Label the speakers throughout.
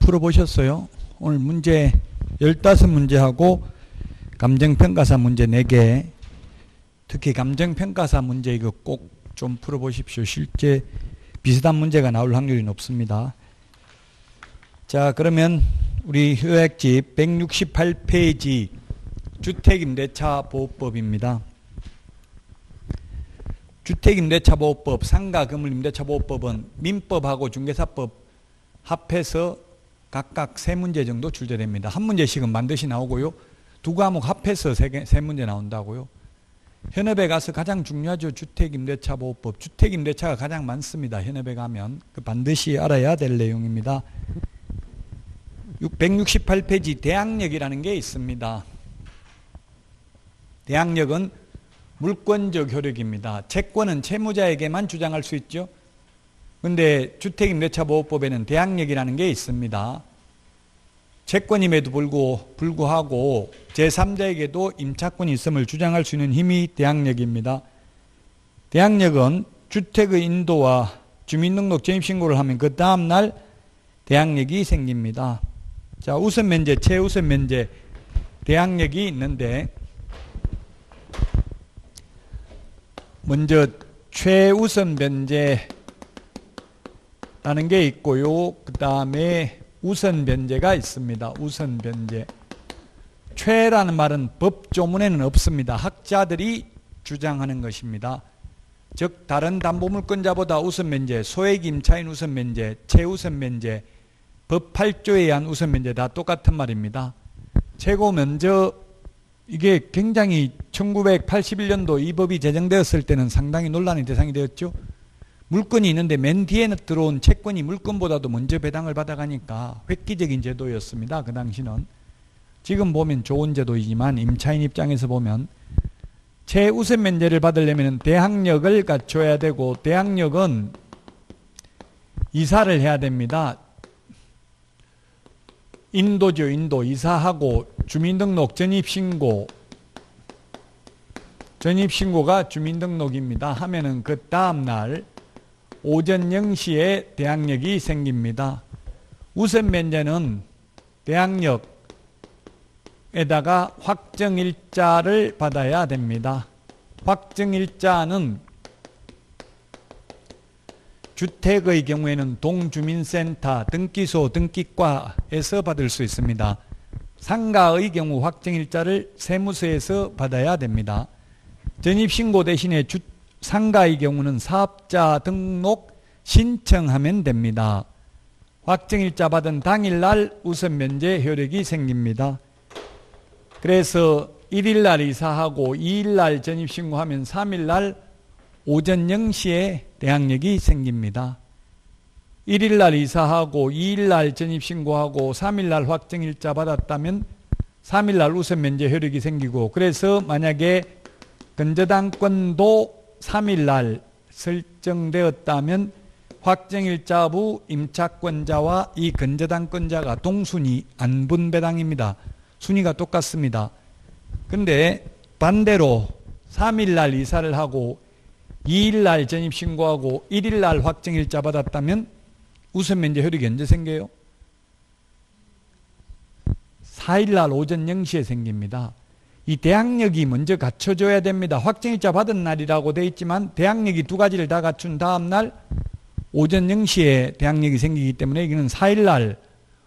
Speaker 1: 풀어보셨어요? 오늘 문제 15문제하고 감정평가사 문제 4개, 특히 감정평가사 문제 이거 꼭 좀 풀어보십시오. 실제 비슷한 문제가 나올 확률이 높습니다. 자, 그러면 우리 요약집 168페이지 주택임대차보호법입니다. 주택임대차보호법, 상가건물임대차보호법은 민법하고 중개사법 합해서 각각 3문제 정도 출제됩니다. 한 문제씩은 반드시 나오고요. 두 과목 합해서 3문제 나온다고요. 현업에 가서 가장 중요하죠. 주택임대차보호법. 주택임대차가 가장 많습니다. 현업에 가면. 반드시 알아야 될 내용입니다. 168페이지 대항력이라는 게 있습니다. 대항력은 물권적 효력입니다. 채권은 채무자에게만 주장할 수 있죠. 그런데 주택임대차보호법에는 대항력이라는 게 있습니다. 채권임에도 불구하고 제3자에게도 임차권이 있음을 주장할 수 있는 힘이 대항력입니다. 대항력은 주택의 인도와 주민등록 전입신고를 하면 그 다음날 대항력이 생깁니다. 자, 우선면제, 최우선면제, 대항력이 있는데 먼저 최우선변제라는 게 있고요. 그 다음에 우선변제가 있습니다. 우선변제. 최라는 말은 법조문에는 없습니다. 학자들이 주장하는 것입니다. 즉 다른 담보물권자보다 우선변제, 소액임차인 우선변제, 최우선변제, 법 8조에 의한 우선변제 다 똑같은 말입니다. 최고면적, 이게 굉장히 1981년도 이 법이 제정되었을 때는 상당히 논란의 대상이 되었죠. 물건이 있는데 맨 뒤에 들어온 채권이 물건보다도 먼저 배당을 받아가니까 획기적인 제도였습니다. 그 당시는. 지금 보면 좋은 제도이지만 임차인 입장에서 보면 최우선 면제를 받으려면 대항력을 갖춰야 되고, 대항력은 이사를 해야 됩니다. 인도죠. 인도. 이사하고 주민등록 전입신고, 전입신고가 주민등록입니다. 하면은 그 다음날 오전 0시에 대항력이 생깁니다. 우선면제는 대항력에다가 확정일자를 받아야 됩니다. 확정일자는 주택의 경우에는 동주민센터, 등기소, 등기과에서 받을 수 있습니다. 상가의 경우 확정일자를 세무서에서 받아야 됩니다. 전입신고 대신에 상가의 경우는 사업자 등록 신청하면 됩니다. 확정일자 받은 당일날 우선면제 효력이 생깁니다. 그래서 1일날 이사하고 2일날 전입신고하면 3일날 오전 0시에 대항력이 생깁니다. 1일날 이사하고 2일날 전입신고하고 3일날 확정일자 받았다면 3일날 우선면제 효력이 생기고, 그래서 만약에 근저당권도 3일날 설정되었다면 확정일자부 임차권자와 이 근저당권자가 동순위 안분배당입니다. 순위가 똑같습니다. 그런데 반대로 3일날 이사를 하고 2일날 전입신고하고 1일날 확정일자 받았다면 우선면제 효력이 언제 생겨요? 4일날 오전 0시에 생깁니다. 이 대항력이 먼저 갖춰져야 됩니다. 확정일자 받은 날이라고 되어 있지만 대항력이 두 가지를 다 갖춘 다음날 오전 0시에 대항력이 생기기 때문에 이거는 4일날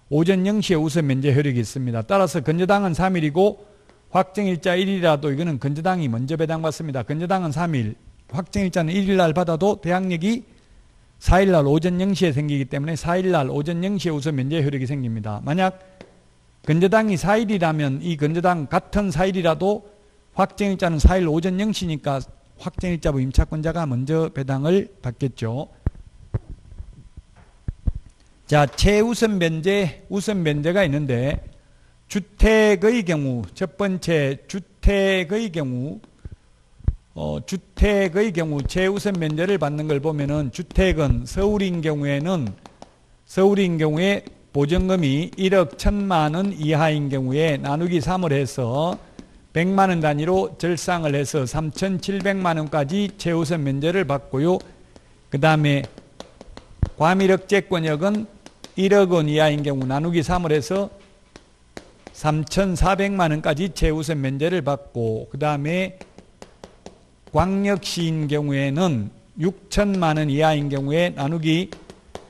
Speaker 1: 오전 0시에 우선면제 효력이 있습니다. 따라서 근저당은 3일이고 확정일자 1일이라도 이거는 근저당이 먼저 배당받습니다. 근저당은 3일, 확정일자는 1일날 받아도 대항력이 4일날 오전 0시에 생기기 때문에 4일날 오전 0시에 우선면제 효력이 생깁니다. 만약 근저당이 4일이라면 이 근저당 같은 4일이라도 확정일자는 4일 오전 0시니까 확정일자부 임차권자가 먼저 배당을 받겠죠. 자, 최우선변제, 우선변제가 있는데 주택의 경우, 첫 번째 주택의 경우 최우선변제를 받는 걸 보면은 주택은 서울인 경우에 보증금이 1억 1,000만 원 이하인 경우에 나누기 3을 해서 100만 원 단위로 절상을 해서 3,700만 원까지 최우선 면제를 받고요. 그 다음에 과밀억제권역은 1억 원 이하인 경우 나누기 3을 해서 3,400만 원까지 최우선 면제를 받고, 그 다음에 광역시인 경우에는 6천만 원 이하인 경우에 나누기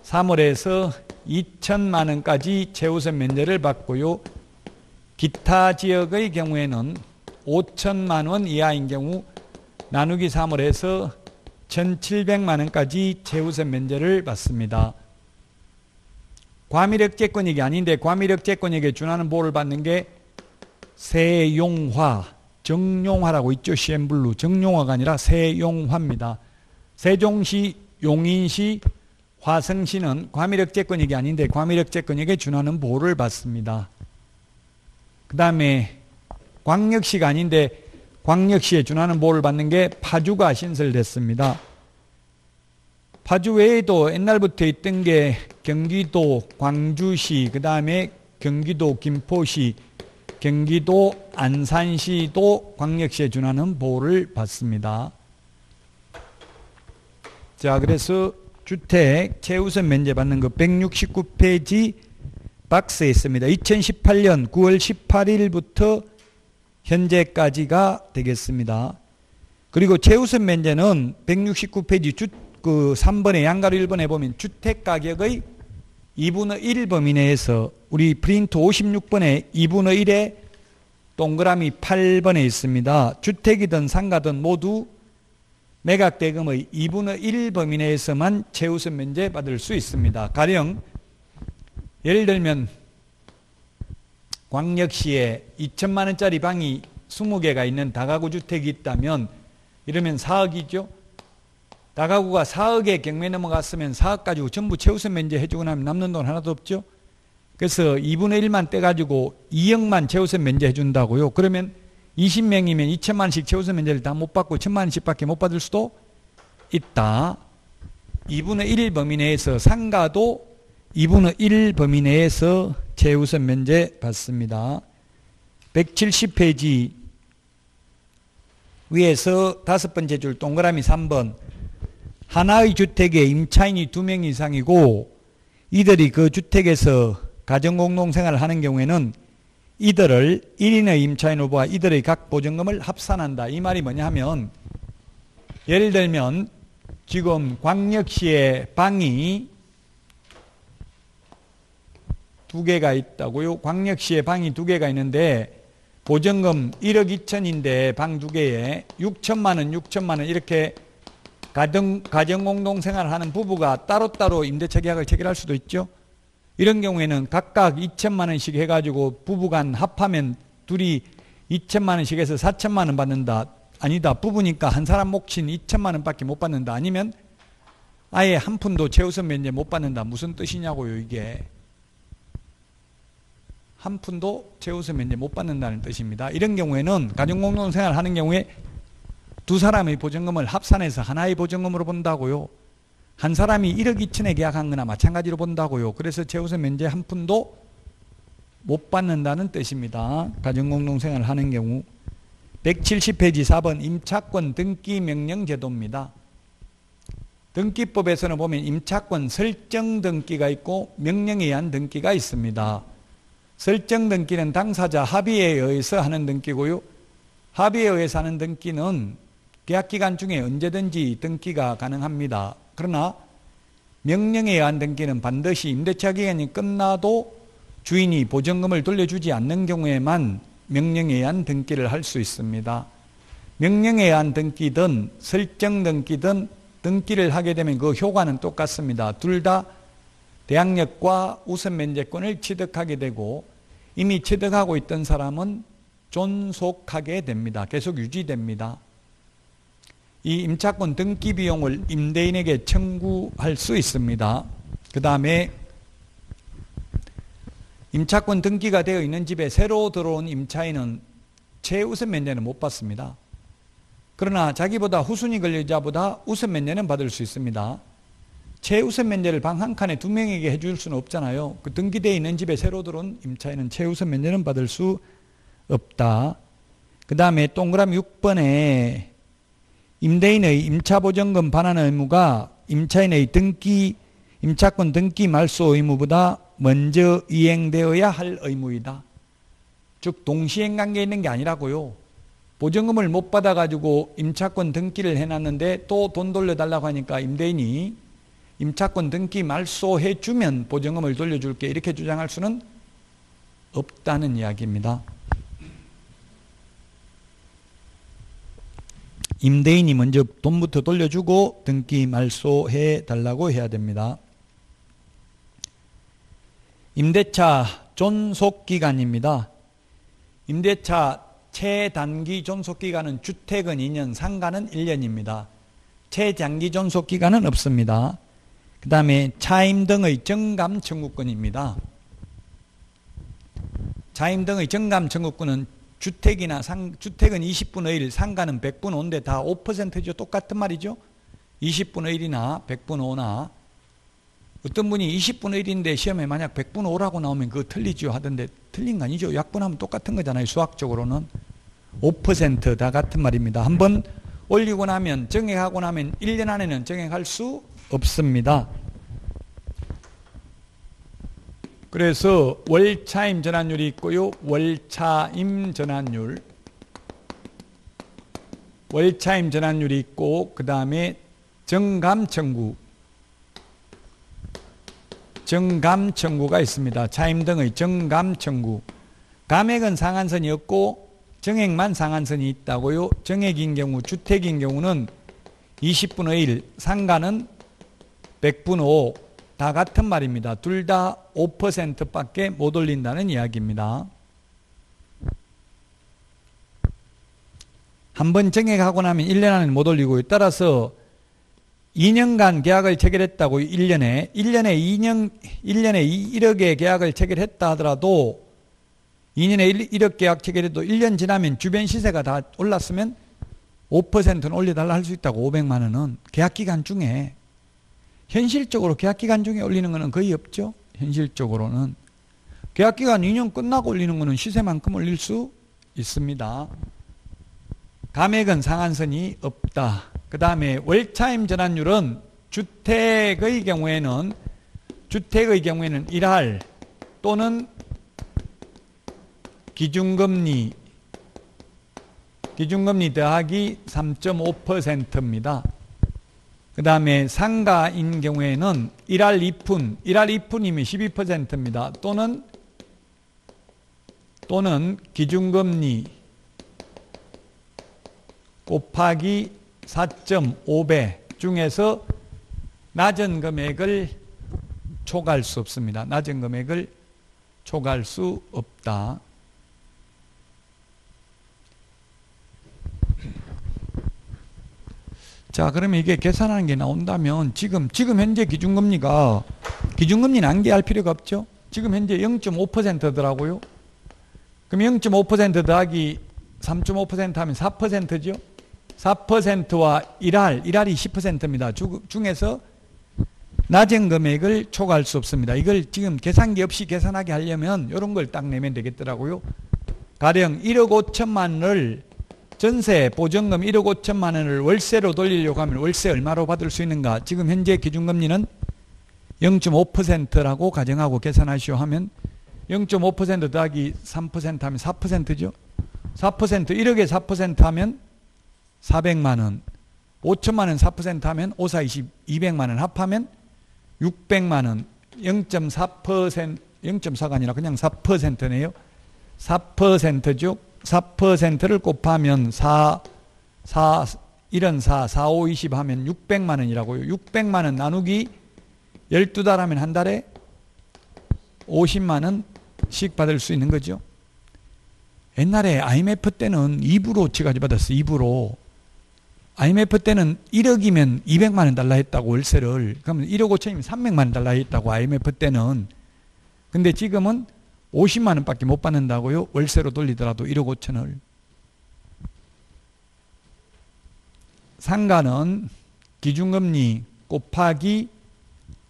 Speaker 1: 3을 해서 2천만 원까지 최우선 면제를 받고요. 기타 지역의 경우에는 5천만 원 이하인 경우 나누기 3을 해서 1,700만 원까지 최우선 면제를 받습니다. 과밀억제권익이 아닌데 과밀억제권익에 준하는 보호를 받는 게 세용화, 정용화라고 있죠. CN블루. 정용화가 아니라 세용화입니다. 세종시, 용인시, 화성시는 과밀억제권익이 아닌데 과밀억제권익에 준하는 보호를 받습니다. 그 다음에 광역시가 아닌데 광역시에 준하는 보호를 받는 게 파주가 신설됐습니다. 파주 외에도 옛날부터 있던 게 경기도 광주시, 그 다음에 경기도 김포시, 경기도 안산시도 광역시에 준하는 보호를 받습니다. 자, 그래서 주택 최우선 면제 받는 거 169페이지 박스에 있습니다. 2018년 9월 18일부터 현재까지가 되겠습니다. 그리고 최우선 면제는 169페이지 3번에 양가로 1번에 보면 주택가격의 2분의 1 범위 내에서 우리 프린트 56번에 2분의 1에 동그라미 8번에 있습니다. 주택이든 상가든 모두 매각대금의 2분의 1 범위 내에서만 최우선 면제 받을 수 있습니다. 가령 예를 들면 광역시에 2천만 원짜리 방이 20개가 있는 다가구 주택이 있다면 이러면 4억이죠. 다가구가 4억에 경매 넘어갔으면 4억 가지고 전부 최우선 면제 해주고 나면 남는 돈 하나도 없죠. 그래서 2분의 1만 떼가지고 2억만 최우선 면제 해준다고요. 그러면 20명이면 2천만 원씩 최우선 면제를 다 못 받고 1천만 원씩 밖에 못 받을 수도 있다. 2분의 1 범위 내에서 상가도 2분의 1 범위 내에서 최우선 면제 받습니다. 170페이지 위에서 5번째 줄 동그라미 3번 하나의 주택에 임차인이 2명 이상이고 이들이 그 주택에서 가정공동생활을 하는 경우에는 이들을 1인의 임차인 후보와 이들의 각 보증금을 합산한다. 이 말이 뭐냐 하면 예를 들면 지금 광역시에 방이 2개가 있다고요. 광역시에 방이 2개가 있는데 보증금 1억 2천인데 방 2개에 6천만 원, 6천만 원 이렇게 가정공동생활을 하는 부부가 따로따로 임대차 계약을 체결할 수도 있죠. 이런 경우에는 각각 2천만 원씩 해가지고 부부간 합하면 둘이 2천만 원씩 해서 4천만 원 받는다. 아니다. 부부니까 한 사람 몫인 2천만 원밖에 못 받는다. 아니면 아예 한 푼도 최우선 면제 못 받는다. 무슨 뜻이냐고요, 이게. 한 푼도 최우선 면제 못 받는다는 뜻입니다. 이런 경우에는 가정공동생활을 하는 경우에 두 사람의 보증금을 합산해서 하나의 보증금으로 본다고요. 한 사람이 1억 2천에 계약한 거나 마찬가지로 본다고요. 그래서 최우선 면제 한 푼도 못 받는다는 뜻입니다. 가정공동생활을 하는 경우. 170페이지 4번 임차권 등기 명령 제도입니다. 등기법에서는 보면 임차권 설정 등기가 있고 명령에 의한 등기가 있습니다. 설정 등기는 당사자 합의에 의해서 하는 등기고요. 합의에 의해서 하는 등기는 계약기간 중에 언제든지 등기가 가능합니다. 그러나 명령에 의한 등기는 반드시 임대차 기간이 끝나도 주인이 보증금을 돌려주지 않는 경우에만 명령에 의한 등기를 할 수 있습니다. 명령에 의한 등기든 설정 등기든 등기를 하게 되면 그 효과는 똑같습니다. 둘 다 대항력과 우선 면제권을 취득하게 되고 이미 취득하고 있던 사람은 존속하게 됩니다. 계속 유지됩니다. 이 임차권 등기 비용을 임대인에게 청구할 수 있습니다. 그 다음에 임차권 등기가 되어 있는 집에 새로 들어온 임차인은 최우선 면제는 못 받습니다. 그러나 자기보다 후순위 권리자보다 우선 면제는 받을 수 있습니다. 최우선 면제를 방 한 칸에 2명에게 해줄 수는 없잖아요. 그 등기되어 있는 집에 새로 들어온 임차인은 최우선 면제는 받을 수 없다. 그 다음에 동그라미 6번에 임대인의 임차보증금 반환 의무가 임차인의 등기 임차권 등기 말소 의무보다 먼저 이행되어야 할 의무이다. 즉 동시행 관계에 있는 게 아니라고요. 보증금을 못 받아가지고 임차권 등기를 해놨는데 또 돈 돌려달라고 하니까 임대인이 임차권 등기 말소해주면 보증금을 돌려줄게 이렇게 주장할 수는 없다는 이야기입니다. 임대인이 먼저 돈부터 돌려주고 등기 말소해 달라고 해야 됩니다. 임대차 존속기간입니다. 임대차 최단기 존속기간은 주택은 2년, 상가는 1년입니다. 최장기 존속기간은 없습니다. 그 다음에 차임 등의 정감 청구권입니다. 차임 등의 정감 청구권은 주택은 20분의 1, 상가는 100분의 5인데 다 5%죠. 똑같은 말이죠. 20분의 1이나 100분의 5나 어떤 분이 20분의 1인데 시험에 만약 100분의 5라고 나오면 그거 틀리죠 하던데 틀린 거 아니죠. 약분하면 똑같은 거잖아요. 수학적으로는 5% 다 같은 말입니다. 한번 올리고 나면 정액하고 나면 1년 안에는 정액할 수 없습니다. 그래서 월차임 전환율이 있고요. 월차임 전환율. 월차임 전환율이 있고 그 다음에 정감 청구. 정감 청구가 있습니다. 차임 등의 정감 청구. 감액은 상한선이 없고 정액만 상한선이 있다고요. 정액인 경우, 주택인 경우는 20분의 1, 상가는 100분의 5. 다 같은 말입니다. 둘 다 5%밖에 못 올린다는 이야기입니다. 한번 정액하고 나면 1년 안에 못 올리고요. 따라서 2년간 계약을 체결했다고 1년에 1억의 계약을 체결했다 하더라도 2년에 1억 계약 체결해도 1년 지나면 주변 시세가 다 올랐으면 5%는 올려달라 할 수 있다고 500만 원은 계약기간 중에 현실적으로 계약기간 중에 올리는 것은 거의 없죠. 현실적으로는 계약기간 2년 끝나고 올리는 것은 시세만큼 올릴 수 있습니다. 감액은 상한선이 없다. 그 다음에 월차임 전환율은 주택의 경우에는 1할 또는 기준금리 더하기 3.5%입니다. 그 다음에 상가인 경우에는 1할 2푼이면 12%입니다. 또는 기준금리 곱하기 4.5배 중에서 낮은 금액을 초과할 수 없습니다. 낮은 금액을 초과할 수 없다. 자, 그러면 이게 계산하는 게 나온다면 지금 현재 기준금리는 안개할 필요가 없죠. 지금 현재 0.5%더라고요. 그럼 0.5% 더하기 3.5% 하면 4%죠. 4%와 1할이 10%입니다. 중에서 낮은 금액을 초과할 수 없습니다. 이걸 지금 계산기 없이 계산하게 하려면 이런 걸 딱 내면 되겠더라고요. 가령 1억 5천만 원을 전세 보증금 1억 5천만 원을 월세로 돌리려고 하면 월세 얼마로 받을 수 있는가? 지금 현재 기준금리는 0.5%라고 가정하고 계산하시오 하면 0.5% 더하기 3% 하면 4%죠. 4% 1억에 4% 하면 400만 원, 5천만 원 4% 하면 5사 200만 원 합하면 600만 원, 0.4%가 아니라 그냥 4%네요. 4%죠. 4%를 곱하면 1은 4, 4, 5, 20 하면 600만 원이라고요. 600만 원 나누기 12달 하면 한 달에 50만 원씩 받을 수 있는 거죠. 옛날에 IMF 때는 2%치까지 받았어요. 2%. IMF 때는 1억이면 200만 원 달라 했다고 월세를. 그러면 1억 5천이면 300만 원 달라 했다고 IMF 때는. 근데 지금은 50만 원밖에 못 받는다고요. 월세로 돌리더라도 1억 5천을. 상가는 기준금리 곱하기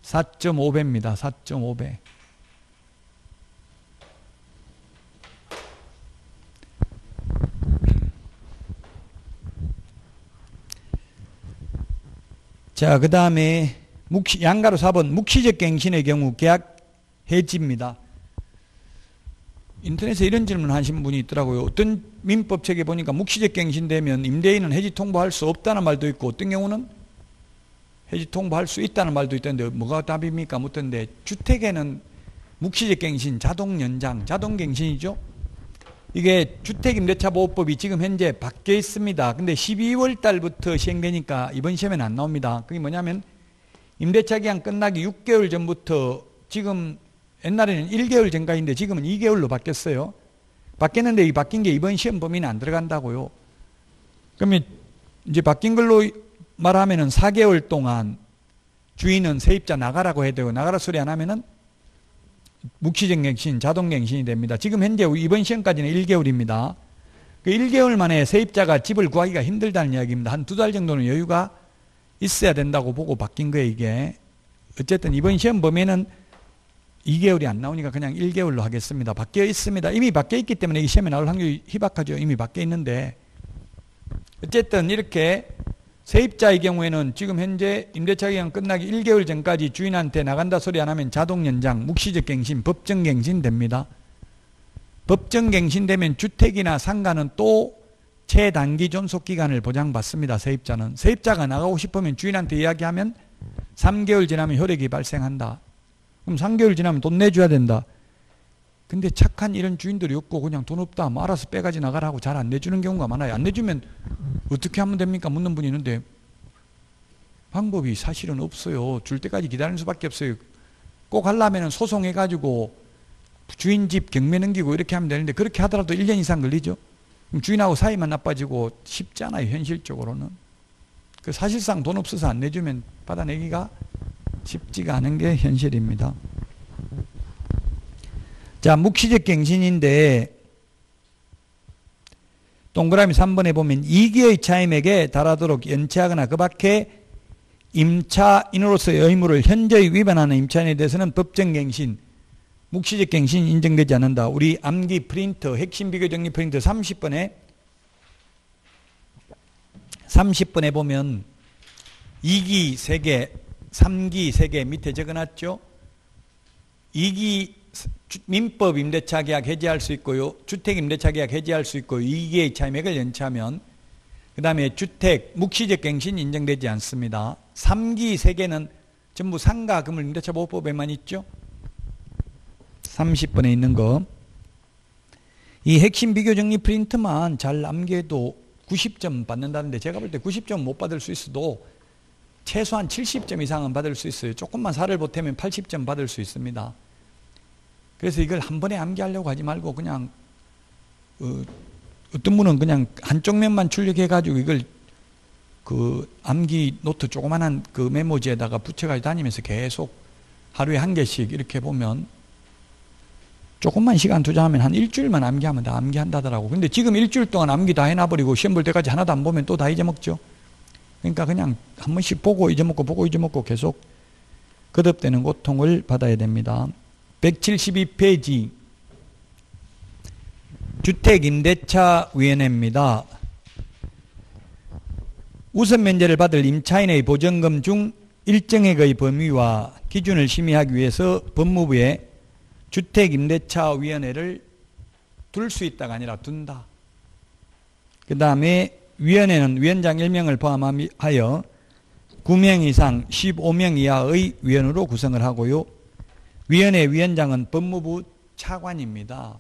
Speaker 1: 4.5배입니다. 4.5배. 자, 그 다음에 양가로 4번 묵시적 갱신의 경우 계약 해지입니다. 인터넷에 이런 질문 하신 분이 있더라고요. 어떤 민법책에 보니까 묵시적 갱신되면 임대인은 해지 통보할 수 없다는 말도 있고 어떤 경우는 해지 통보할 수 있다는 말도 있던데 뭐가 답입니까? 묻던데 주택에는 묵시적 갱신, 자동 연장, 자동 갱신이죠. 이게 주택임대차보호법이 지금 현재 바뀌어 있습니다. 근데 12월 달부터 시행되니까 이번 시험에는 안 나옵니다. 그게 뭐냐면 임대차 기간 끝나기 6개월 전부터 지금 옛날에는 1개월 전까지인데 지금은 2개월로 바뀌었어요. 바뀌었는데 이 바뀐 게 이번 시험 범위는 안 들어간다고요. 그러면 이제 바뀐 걸로 말하면은 4개월 동안 주인은 세입자 나가라고 해야 되고 나가라 소리 안 하면은 묵시적 갱신, 자동 갱신이 됩니다. 지금 현재 이번 시험까지는 1개월입니다. 그 1개월 만에 세입자가 집을 구하기가 힘들다는 이야기입니다. 한 2달 정도는 여유가 있어야 된다고 보고 바뀐 거예요, 이게. 어쨌든 이번 시험 범위는 2개월이 안 나오니까 그냥 1개월로 하겠습니다. 바뀌어 있습니다. 이미 바뀌어 있기 때문에 이 시험에 나올 확률이 희박하죠. 이미 바뀌어 있는데. 어쨌든 이렇게 세입자의 경우에는 지금 현재 임대차 기간 끝나기 1개월 전까지 주인한테 나간다 소리 안 하면 자동 연장, 묵시적 갱신, 법정 갱신 됩니다. 법정 갱신되면 주택이나 상가는 또 최단기 존속 기간을 보장받습니다. 세입자는. 세입자가 나가고 싶으면 주인한테 이야기하면 3개월 지나면 효력이 발생한다. 그럼 3개월 지나면 돈 내줘야 된다. 근데 착한 이런 주인들이 없고 그냥 돈 없다 뭐 알아서 빼가지 나가라 하고 잘 안 내주는 경우가 많아요. 안 내주면 어떻게 하면 됩니까? 묻는 분이 있는데 방법이 사실은 없어요. 줄 때까지 기다리는 수밖에 없어요. 꼭 하려면 소송해가지고 주인 집 경매 넘기고 이렇게 하면 되는데 그렇게 하더라도 1년 이상 걸리죠. 그럼 주인하고 사이만 나빠지고 쉽지 않아요. 현실적으로는. 그 사실상 돈 없어서 안 내주면 받아내기가 쉽지가 않은 게 현실입니다. 자, 묵시적 갱신인데 동그라미 3번에 보면 2기의 차임액에 달하도록 연체하거나 그 밖에 임차인으로서의 의무를 현저히 위반하는 임차인에 대해서는 법정갱신, 묵시적 갱신이 인정되지 않는다. 우리 암기 프린터, 핵심 비교 정리 프린터 30번에 보면 2기 3개, 3기 3개 밑에 적어놨죠. 2기 민법 임대차 계약 해지할 수 있고요. 주택 임대차 계약 해지할 수 있고 2기의 차임액을 연체하면 그 다음에 주택 묵시적 갱신 인정되지 않습니다. 3기 3개는 전부 상가 건물 임대차 보호법에만 있죠. 30번에 있는 거. 이 핵심 비교 정리 프린트만 잘 암기해도 90점 받는다는데 제가 볼 때 90점 못 받을 수 있어도 최소한 70점 이상은 받을 수 있어요. 조금만 살을 보태면 80점 받을 수 있습니다. 그래서 이걸 한 번에 암기하려고 하지 말고 그냥 어떤 분은 그냥 한쪽 면만 출력해 가지고 이걸 그 암기 노트 조그만한 그 메모지에다가 붙여가지고 다니면서 계속 하루에 한 개씩 이렇게 보면 조금만 시간 투자하면 한 일주일만 암기하면 다 암기한다더라고. 근데 지금 일주일 동안 암기 다 해놔버리고 시험 볼 때까지 하나도 안 보면 또 다 잊어먹죠. 그러니까 그냥 한 번씩 보고 잊어먹고 계속 거듭되는 고통을 받아야 됩니다. 172페이지 주택임대차위원회입니다. 우선 면제를 받을 임차인의 보전금 중 일정액의 범위와 기준을 심의하기 위해서 법무부에 주택임대차위원회를 둘 수 있다가 아니라 둔다. 그 다음에 위원회는 위원장 1명을 포함하여 9명 이상 15명 이하의 위원으로 구성을 하고요. 위원회 위원장은 법무부 차관입니다.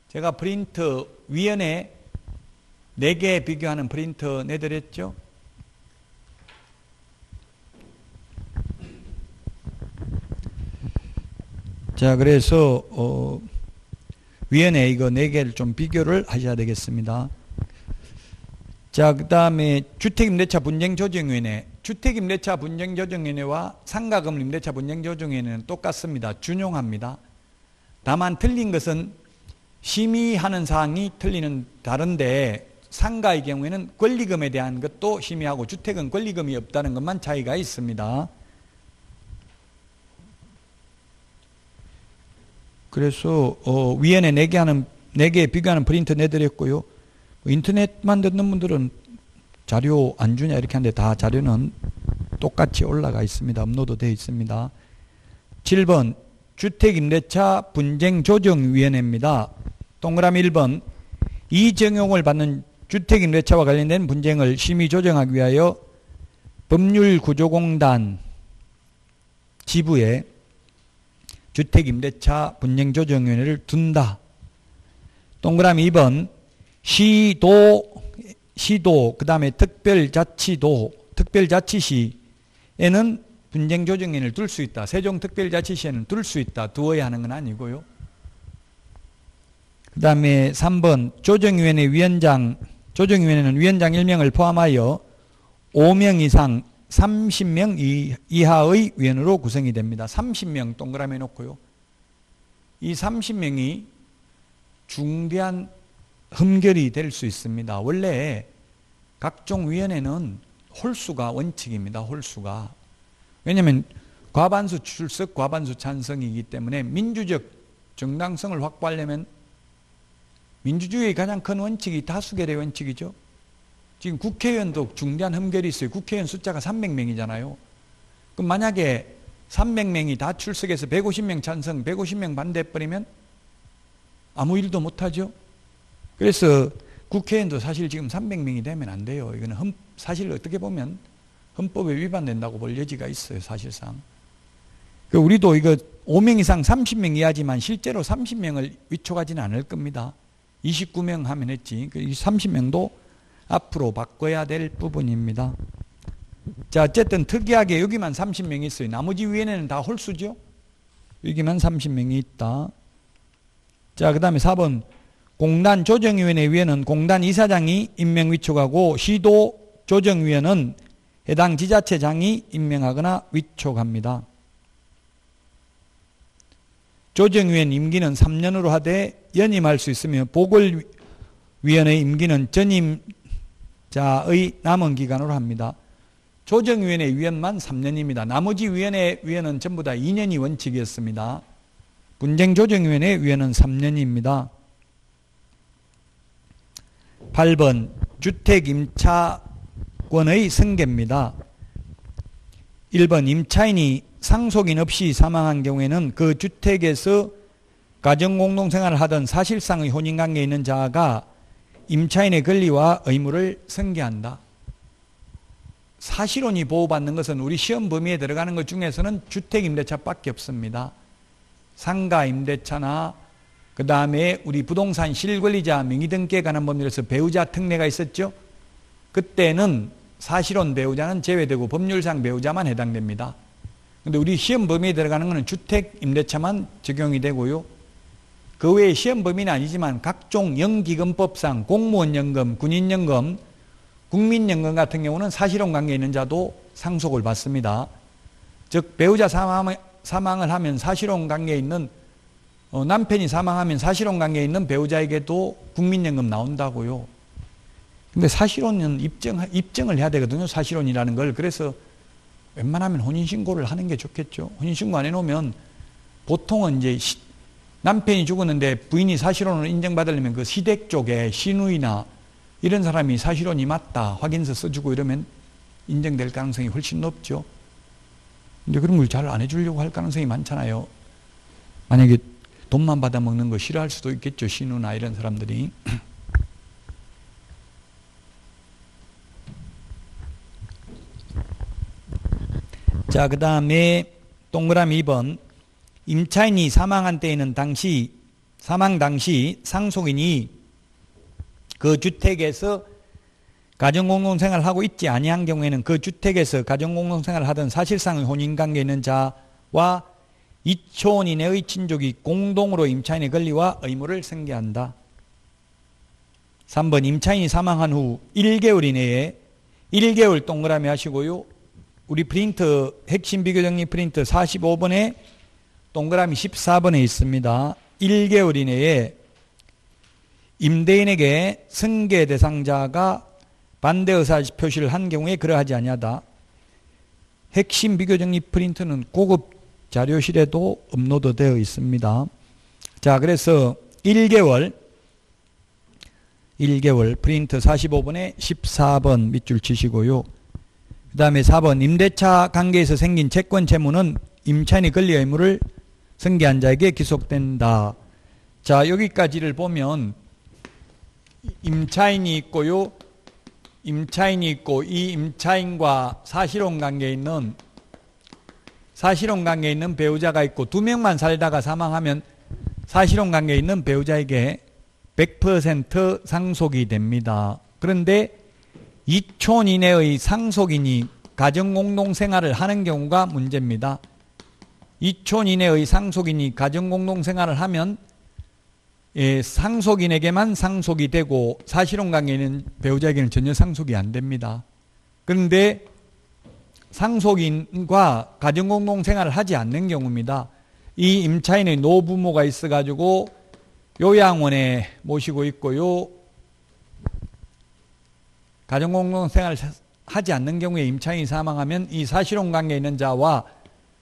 Speaker 1: 제가 프린터 위원회 4개 비교하는 프린터 내드렸죠. 자, 그래서 위원회 이거 4개를 좀 비교를 하셔야 되겠습니다. 자, 그 다음에 주택임대차 분쟁조정위원회. 주택임대차 분쟁조정위원회와 상가건물 임대차 분쟁조정위원회는 똑같습니다. 준용합니다. 다만 틀린 것은 심의하는 사항이 다른데 상가의 경우에는 권리금에 대한 것도 심의하고 주택은 권리금이 없다는 것만 차이가 있습니다. 그래서 위원회 4개 비교하는 프린터 내드렸고요. 인터넷만 듣는 분들은 자료 안 주냐 이렇게 하는데 다 자료는 똑같이 올라가 있습니다. 업로드 되어 있습니다. 7번 주택임대차 분쟁조정위원회입니다. 동그라미 1번 이정용을 받는 주택임대차와 관련된 분쟁을 심의 조정하기 위하여 법률구조공단 지부에 주택임대차 분쟁조정위원회를 둔다. 동그라미 2번 시도 그 다음에 특별자치시에는 분쟁조정위원회를 둘 수 있다. 세종특별자치시에는 둘 수 있다. 두어야 하는 건 아니고요. 그 다음에 3번 조정위원회 조정위원회는 위원장 1명을 포함하여 5명 이상 30명 이하의 위원으로 구성이 됩니다. 30명 동그라미 놓고요. 이 30명이 중대한 흠결이 될 수 있습니다. 원래 각종 위원회는 홀수가 원칙입니다. 홀수가. 왜냐하면 과반수 출석, 과반수 찬성이기 때문에 민주적 정당성을 확보하려면 민주주의의 가장 큰 원칙이 다수결의 원칙이죠. 지금 국회의원도 중대한 흠결이 있어요. 국회의원 숫자가 300명이잖아요. 그럼 만약에 300명이 다 출석해서 150명 찬성, 150명 반대해버리면 아무 일도 못하죠. 그래서 국회의원도 사실 지금 300명이 되면 안 돼요. 이거는 사실 어떻게 보면 헌법에 위반된다고 볼 여지가 있어요. 사실상. 우리도 이거 5명 이상 30명 이하지만 실제로 30명을 위촉하지는 않을 겁니다. 29명 하면 했지. 이 30명도 앞으로 바꿔야 될 부분입니다. 자, 어쨌든 특이하게 여기만 30명이 있어요. 나머지 위원회는 다 홀수죠. 여기만 30명이 있다. 자, 그 다음에 4번 공단 조정위원회 위원은 공단 이사장이 임명 위촉하고 시도 조정위원은 해당 지자체장이 임명하거나 위촉합니다. 조정위원 임기는 3년으로 하되 연임할 수 있으며 보궐위원회 임기는 전임자의 남은 기간으로 합니다. 조정위원회 위원만 3년입니다. 나머지 위원은 전부 다 2년이 원칙이었습니다. 분쟁조정위원회 위원은 3년입니다. 8번 주택임차권의 승계입니다. 1번 임차인이 상속인 없이 사망한 경우에는 그 주택에서 가정공동생활을 하던 사실상의 혼인관계에 있는 자가 임차인의 권리와 의무를 승계한다. 사실혼이 보호받는 것은 우리 시험 범위에 들어가는 것 중에서는 주택임대차밖에 없습니다. 상가임대차나 그 다음에 우리 부동산 실권리자 명의등기에 관한 법률에서 배우자 특례가 있었죠. 그때는 사실혼 배우자는 제외되고 법률상 배우자만 해당됩니다. 그런데 우리 시험 범위에 들어가는 것은 주택임대차만 적용이 되고요. 그 외에 시험 범위는 아니지만 각종 연기금법상 공무원연금, 군인연금, 국민연금 같은 경우는 사실혼 관계에 있는 자도 상속을 받습니다. 즉 배우자 사망을 하면 사실혼 관계에 있는 남편이 사망하면 사실혼 관계에 있는 배우자에게도 국민연금 나온다고요. 근데 사실혼은 입증을 해야 되거든요. 사실혼이라는 걸. 그래서 웬만하면 혼인신고를 하는 게 좋겠죠. 혼인신고 안 해놓으면 보통은 이제 남편이 죽었는데 부인이 사실혼으로 인정받으려면 그 시댁 쪽에 시누이나 이런 사람이 사실혼이 맞다 확인서 써주고 이러면 인정될 가능성이 훨씬 높죠. 근데 그런 걸 잘 안 해주려고 할 가능성이 많잖아요. 만약에 돈만 받아먹는 거 싫어할 수도 있겠죠. 신우나 이런 사람들이. 자, 그 다음에 동그라미 2번 임차인이 사망한 때에는 사망 당시 상속인이 그 주택에서 가정공동생활을 하고 있지 아니한 경우에는 그 주택에서 가정공동생활을 하던 사실상의 혼인관계에 있는 자와 이촌 이내의 친족이 공동으로 임차인의 권리와 의무를 승계한다. 3번 임차인이 사망한 후 1개월 이내에 1개월 동그라미 하시고요. 우리 프린트 핵심 비교정리 프린트 45번에 동그라미 14번에 있습니다. 1개월 이내에 임대인에게 승계 대상자가 반대 의사 표시를 한 경우에 그러하지 아니하다. 핵심 비교정리 프린트는 고급 자료실에도 업로드 되어 있습니다. 자, 그래서 1개월 프린트 45번에 14번 밑줄 치시고요. 그 다음에 4번 임대차 관계에서 생긴 채권 채무는 임차인이 권리의 의무를 승계한 자에게 기속된다. 자, 여기까지를 보면 임차인이 있고요. 임차인이 있고 이 임차인과 사실혼 관계에 있는 배우자가 있고 두 명만 살다가 사망하면 사실혼 관계에 있는 배우자에게 100% 상속이 됩니다. 그런데 2촌 이내의 상속인이 가정공동생활을 하는 경우가 문제입니다. 2촌 이내의 상속인이 가정공동생활을 하면 상속인에게만 상속이 되고 사실혼 관계에 있는 배우자에게는 전혀 상속이 안 됩니다. 그런데 상속인과 가정공동생활을 하지 않는 경우입니다. 이 임차인의 노부모가 있어가지고 요양원에 모시고 있고요. 가정공동생활을 하지 않는 경우에 임차인이 사망하면 이 사실혼 관계에 있는 자와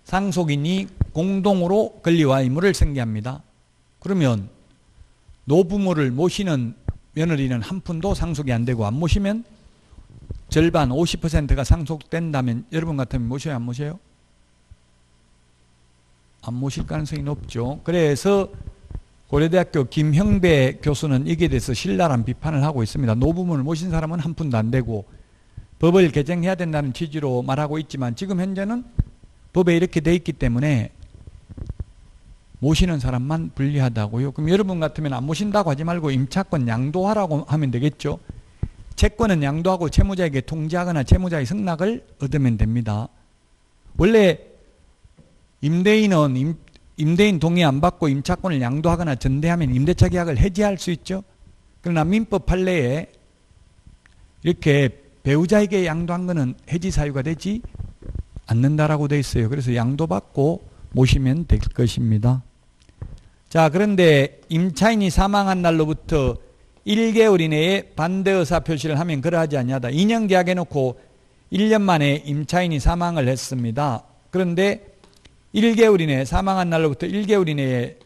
Speaker 1: 상속인이 공동으로 권리와 의무를 승계합니다. 그러면 노부모를 모시는 며느리는 한 푼도 상속이 안 되고 안 모시면 절반 50%가 상속된다면 여러분 같으면 모셔요, 안 모셔요? 안 모실 가능성이 높죠. 그래서 고려대학교 김형배 교수는 이게 대해서 신랄한 비판을 하고 있습니다. 노부모를 모신 사람은 한 푼도 안 되고 법을 개정해야 된다는 취지로 말하고 있지만 지금 현재는 법에 이렇게 돼 있기 때문에 모시는 사람만 불리하다고요. 그럼 여러분 같으면 안 모신다고 하지 말고 임차권 양도하라고 하면 되겠죠. 채권은 양도하고 채무자에게 통지하거나 채무자의 승낙을 얻으면 됩니다. 원래 임대인은 임대인 동의 안 받고 임차권을 양도하거나 전대하면 임대차 계약을 해지할 수 있죠. 그러나 민법 판례에 이렇게 배우자에게 양도한 것은 해지 사유가 되지 않는다라고 되어 있어요. 그래서 양도받고 모시면 될 것입니다. 자, 그런데 임차인이 사망한 날로부터 1개월 이내에 반대 의사 표시를 하면 그러하지 아니하다. 2년 계약해놓고 1년 만에 임차인이 사망을 했습니다. 그런데 1개월 이내에 사망한 날로부터 1개월 이내에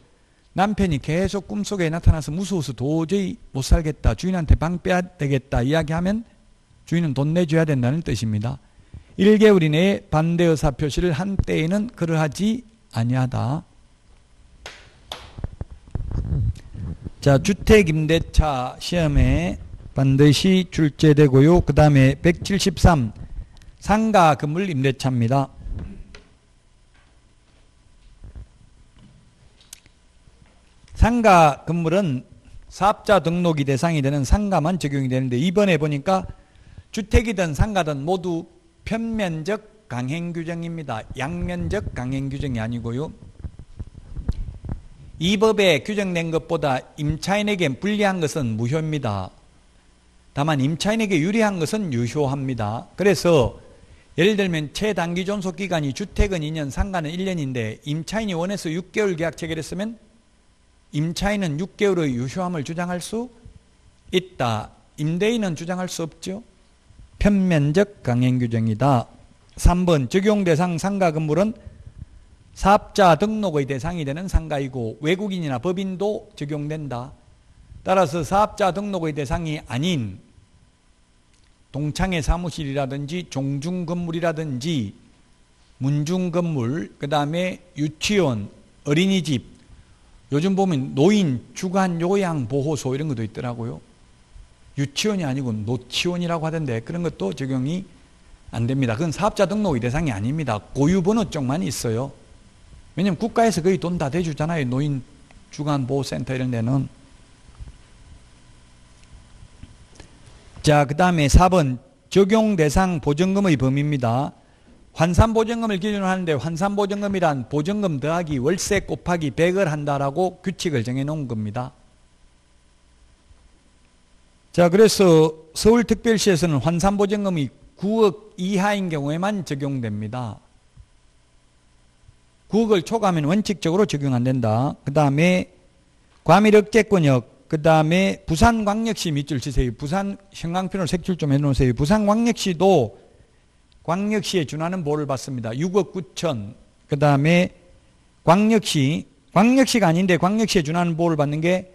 Speaker 1: 남편이 계속 꿈속에 나타나서 무서워서 도저히 못 살겠다. 주인한테 방 빼야 되겠다 이야기하면 주인은 돈 내줘야 된다는 뜻입니다. 1개월 이내에 반대 의사 표시를 한 때에는 그러하지 아니하다. 자, 주택임대차 시험에 반드시 출제되고요. 그 다음에 173 상가 건물 임대차입니다. 상가 건물은 사업자 등록이 대상이 되는 상가만 적용이 되는데 이번에 보니까 주택이든 상가든 모두 편면적 강행규정입니다. 양면적 강행규정이 아니고요. 이 법에 규정된 것보다 임차인에게 불리한 것은 무효입니다. 다만 임차인에게 유리한 것은 유효합니다. 그래서 예를 들면 최단기 존속기간이 주택은 2년, 상가는 1년인데 임차인이 원해서 6개월 계약 체결했으면 임차인은 6개월의 유효함을 주장할 수 있다. 임대인은 주장할 수 없죠. 편면적 강행규정이다. 3번 적용대상 상가 건물은 사업자 등록의 대상이 되는 상가이고 외국인이나 법인도 적용된다. 따라서 사업자 등록의 대상이 아닌 동창회 사무실이라든지 종중건물이라든지 문중건물, 그 다음에 유치원, 어린이집, 요즘 보면 노인 주간요양보호소 이런 것도 있더라고요. 유치원이 아니고 노치원이라고 하던데 그런 것도 적용이 안 됩니다. 그건 사업자 등록의 대상이 아닙니다. 고유번호 쪽만 있어요. 왜냐하면 국가에서 거의 돈 다 대주잖아요. 노인 주간보호센터 이런 데는. 자, 그 다음에 4번 적용대상 보증금의 범위입니다. 환산보증금을 기준으로 하는데 환산보증금이란 보증금 더하기 월세 곱하기 100을 한다라고 규칙을 정해놓은 겁니다. 자, 그래서 서울특별시에서는 환산보증금이 9억 이하인 경우에만 적용됩니다. 9억을 초과하면 원칙적으로 적용 안 된다. 그 다음에 과밀억제권역, 그 다음에 부산광역시 밑줄 치세요. 부산 형광펜으로 색칠 좀 해놓으세요. 부산광역시도 광역시에 준하는 보호를 받습니다. 6억 9천. 그 다음에 광역시가 아닌데 광역시에 준하는 보호를 받는 게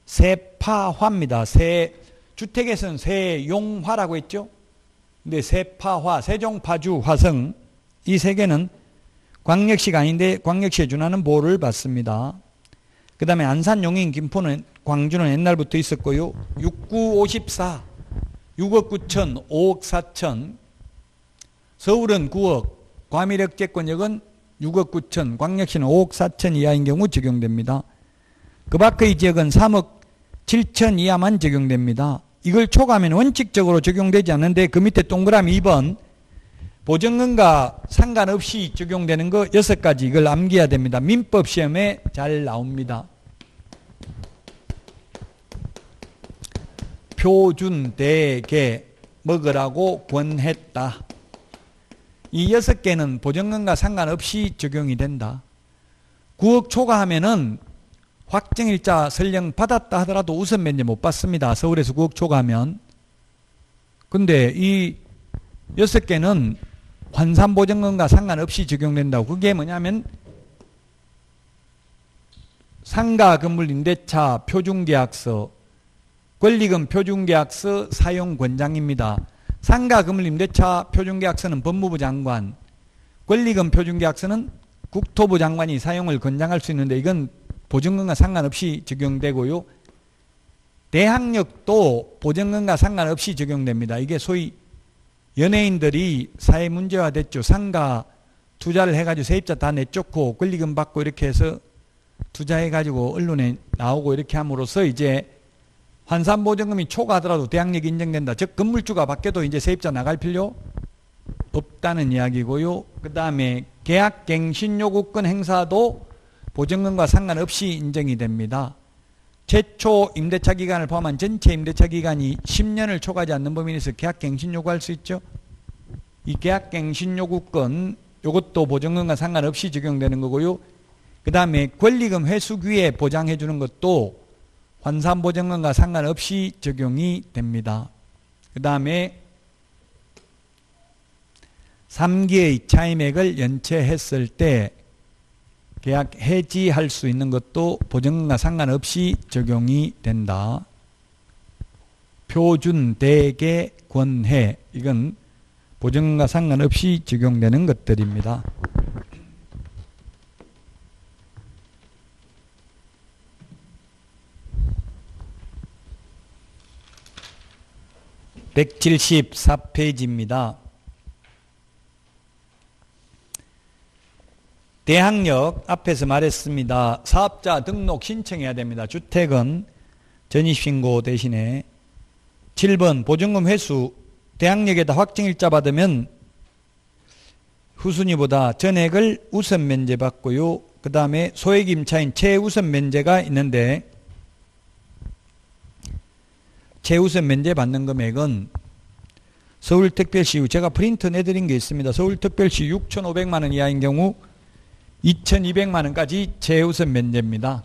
Speaker 1: 세파화입니다. 주택에서는 세용화라고 했죠. 근데 세파화, 세종파주, 화성 이 세 개는 광역시가 아닌데 광역시에 준하는 보호를 받습니다. 그 다음에 안산, 용인, 김포는 광주는 옛날부터 있었고요. 6954 6억 9천, 5억 4천, 서울은 9억, 과밀역제권역은 6억 9천, 광역시는 5억 4천 이하인 경우 적용됩니다. 그 밖의 지역은 3억 7천 이하만 적용됩니다. 이걸 초과하면 원칙적으로 적용되지 않는데 그 밑에 동그라미 2번 보증금과 상관없이 적용되는 거 6가지 이걸 암기해야 됩니다. 민법 시험에 잘 나옵니다. 표준대개 먹으라고 권했다. 이 6개는 보증금과 상관없이 적용이 된다. 9억 초과하면은 확정일자 설령 받았다 하더라도 우선 면제 못 받습니다. 서울에서 9억 초과하면. 근데 이 6개는 환산보증금과 상관없이 적용된다고. 그게 뭐냐면 상가 건물 임대차 표준계약서, 권리금 표준계약서 사용 권장입니다. 상가 건물 임대차 표준계약서는 법무부 장관, 권리금 표준계약서는 국토부 장관이 사용을 권장할 수 있는데 이건 보증금과 상관없이 적용되고요. 대항력도 보증금과 상관없이 적용됩니다. 이게 소위 연예인들이 사회 문제화 됐죠. 상가 투자를 해가지고 세입자 다 내쫓고 권리금 받고 이렇게 해서 투자해가지고 언론에 나오고 이렇게 함으로써 이제 환산보증금이 초과하더라도 대항력이 인정된다. 즉 건물주가 바뀌어도 이제 세입자 나갈 필요 없다는 이야기고요. 그 다음에 계약갱신요구권 행사도 보증금과 상관없이 인정이 됩니다. 최초 임대차 기간을 포함한 전체 임대차 기간이 10년을 초과하지 않는 범위에서 계약갱신 요구할 수 있죠. 이 계약갱신 요구권 이것도 보증금과 상관없이 적용되는 거고요. 그 다음에 권리금 회수기에 보장해 주는 것도 환산보증금과 상관없이 적용이 됩니다. 그 다음에 3기의 차임액을 연체했을 때 계약 해지할 수 있는 것도 보증금과 상관없이 적용이 된다. 표준 대개 권해 이건 보증금과 상관없이 적용되는 것들입니다. (174페이지입니다) 대항력 앞에서 말했습니다. 사업자 등록 신청해야 됩니다. 주택은 전입신고 대신에. 7번 보증금 회수 대항력에다 확정일자 받으면 후순위보다 전액을 우선 면제받고요. 그 다음에 소액 임차인 최우선 면제가 있는데 최우선 면제 받는 금액은 서울특별시 제가 프린트 내드린 게 있습니다. 서울특별시 6,500만 원 이하인 경우 2,200만 원까지 최우선 면제입니다.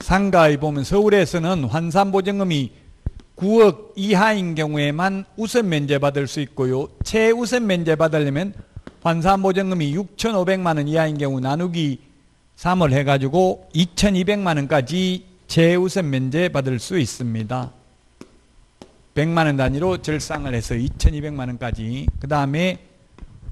Speaker 1: 상가에 보면 서울에서는 환산보증금이 9억 이하인 경우에만 우선 면제받을 수 있고요. 최우선 면제받으려면 환산보증금이 6,500만 원 이하인 경우 나누기 3을 해가지고 2,200만 원까지 최우선 면제받을 수 있습니다. 100만 원 단위로 절상을 해서 2,200만 원까지. 그 다음에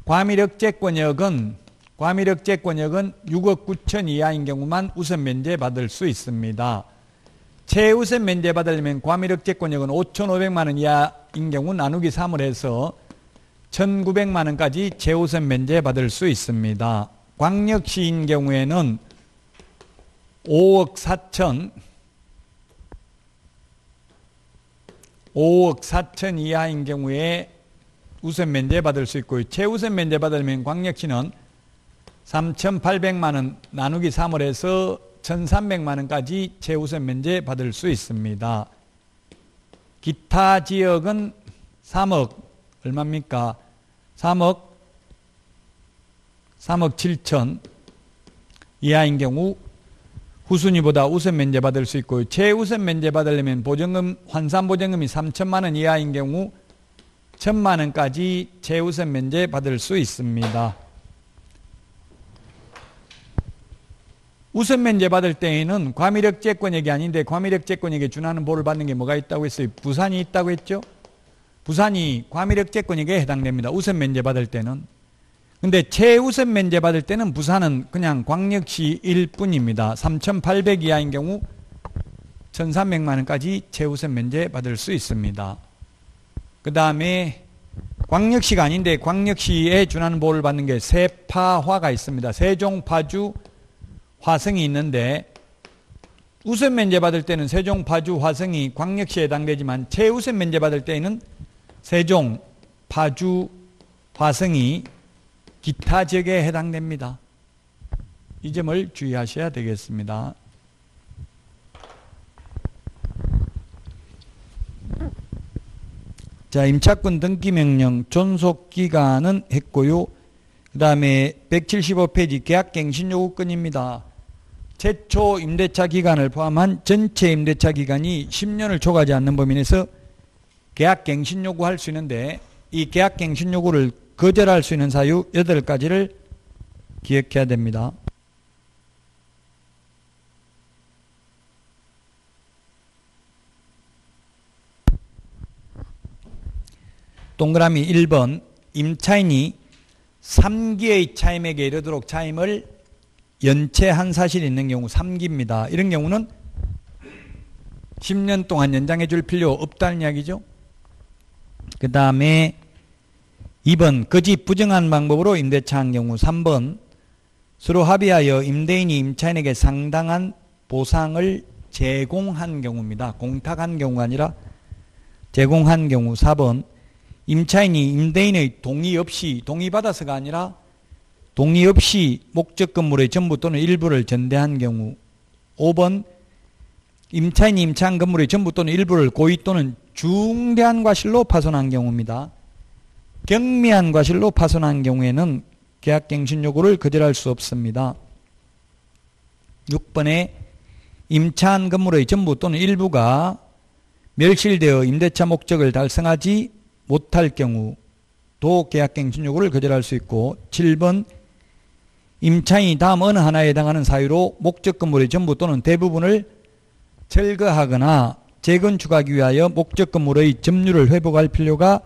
Speaker 1: 과밀역제권역은 6억 9천 이하인 경우만 우선 면제받을 수 있습니다. 최우선 면제받으려면 과밀역제권역은 5,500만 원 이하인 경우 나누기 3을 해서 1,900만 원까지 최우선 면제받을 수 있습니다. 광역시인 경우에는 5억 4천 이하인 경우에 우선 면제받을 수 있고요. 최우선 면제받으려면 광역시는 3,800만 원 나누기 3을 해서 1,300만 원까지 최우선 면제 받을 수 있습니다. 기타 지역은 3억 얼마입니까? 3억 7천 이하인 경우 후순위보다 우선 면제 받을 수 있고 최우선 면제 받으려면 보증금 환산보증금이 3천만 원 이하인 경우 1,000만 원까지 최우선 면제 받을 수 있습니다. 우선 면제 받을 때에는 과미력 채권액이 아닌데 과미력 채권액에 준하는 보를 받는 게 뭐가 있다고 했어요? 부산이 있다고 했죠? 부산이 과미력 채권액에 해당됩니다. 우선 면제 받을 때는. 근데 최우선 면제 받을 때는 부산은 그냥 광역시일 뿐입니다. 3,800 이하인 경우 1,300만 원까지 최우선 면제 받을 수 있습니다. 그 다음에 광역시가 아닌데 광역시에 준하는 보를 받는 게 세파화가 있습니다. 세종, 파주, 화성이 있는데 우선 면제 받을 때는 세종, 파주, 화성이 광역시에 해당되지만 최우선 면제 받을 때는 세종, 파주, 화성이 기타 지역에 해당됩니다. 이 점을 주의하셔야 되겠습니다. 자, 임차권 등기명령 존속기간은 했고요. 그 다음에 175페이지 계약갱신요구권입니다. 최초 임대차 기간을 포함한 전체 임대차 기간이 10년을 초과하지 않는 범위 내에서 계약갱신 요구할 수 있는데 이 계약갱신 요구를 거절할 수 있는 사유 8가지를 기억해야 됩니다. 동그라미 1번 임차인이 3기의 차임액에 이르도록 차임을 연체한 사실이 있는 경우 3기입니다. 이런 경우는 10년 동안 연장해 줄 필요 없다는 이야기죠. 그 다음에 2번 거짓 부정한 방법으로 임대차한 경우 3번 서로 합의하여 임대인이 임차인에게 상당한 보상을 제공한 경우입니다. 공탁한 경우가 아니라 제공한 경우 4번 임차인이 임대인의 동의 없이 동의받아서가 아니라 동의 없이 목적 건물의 전부 또는 일부를 전대한 경우 5번 임차인이 임차한 건물의 전부 또는 일부를 고의 또는 중대한 과실로 파손한 경우입니다. 경미한 과실로 파손한 경우에는 계약갱신 요구를 거절할 수 없습니다. 6번에 임차한 건물의 전부 또는 일부가 멸실되어 임대차 목적을 달성하지 못할 경우도 계약갱신 요구를 거절할 수 있고 7번 임차인이 다음 어느 하나에 해당하는 사유로 목적 건물의 전부 또는 대부분을 철거하거나 재건축하기 위하여 목적 건물의 점유를 회복할 필요가